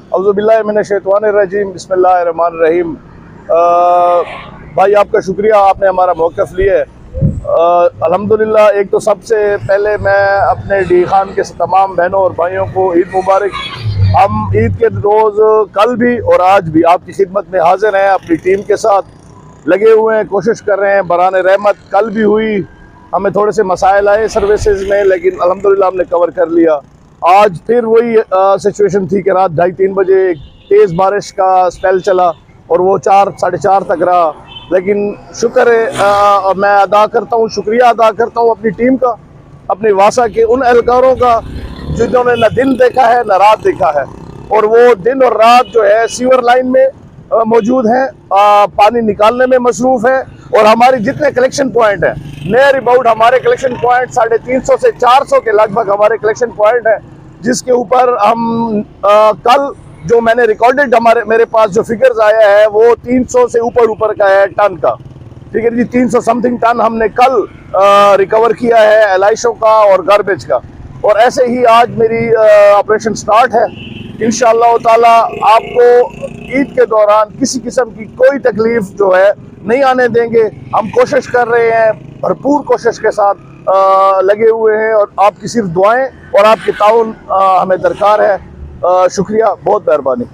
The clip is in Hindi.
औज़ुबिल्लाहि मिनश्शैतानिर्रजीम बिस्मिल्लाहिर्रहमानिर्रहीम। भाई आपका शुक्रिया, आपने हमारा मौक़िफ़ लिया। अल्हम्दुलिल्लाह, एक तो सबसे पहले मैं अपने डी खान के तमाम बहनों और भाइयों को ईद मुबारक। हम ईद के रोज़ कल भी और आज भी आपकी खिदमत में हाजिर हैं, अपनी टीम के साथ लगे हुए हैं, कोशिश कर रहे हैं बरान रहमत। कल भी हुई, हमें थोड़े से मसाइल आए सर्विसेज में, लेकिन अल्हम्दुलिल्लाह हमने कवर कर लिया। आज फिर वही सिचुएशन थी कि रात 2:30-3 बजे एक तेज़ बारिश का स्पेल चला और वो 4 साढ़े 4 तक रहा। लेकिन शुक्र है, मैं अदा करता हूँ, शुक्रिया अदा करता हूँ अपनी टीम का, अपनी वासा के उन एहलकारों का जिन्होंने न दिन देखा है न रात देखा है, और वो दिन और रात जो है सीवर लाइन में मौजूद हैं, पानी निकालने में मसरूफ़ है। और हमारे जितने कलेक्शन पॉइंट हैं, नियर अबाउट हमारे कलेक्शन पॉइंट 350 से 400 के लगभग हमारे कलेक्शन पॉइंट हैं, जिसके ऊपर हम कल जो मैंने रिकॉर्डेड मेरे पास जो फिगर्स आया है वो 300 से ऊपर का है टन का। ठीक है जी, 300 समथिंग टन हमने कल रिकवर किया है एलाइशों का और गार्बेज का। और ऐसे ही आज मेरी ऑपरेशन स्टार्ट है। इंशाअल्लाह ताला आपको ईद के दौरान किसी किस्म की कोई तकलीफ जो है नहीं आने देंगे। हम कोशिश कर रहे हैं, भरपूर कोशिश के साथ लगे हुए हैं, और आपकी सिर्फ दुआएं और आपके ताउन हमें दरकार है। शुक्रिया, बहुत मेहरबानी।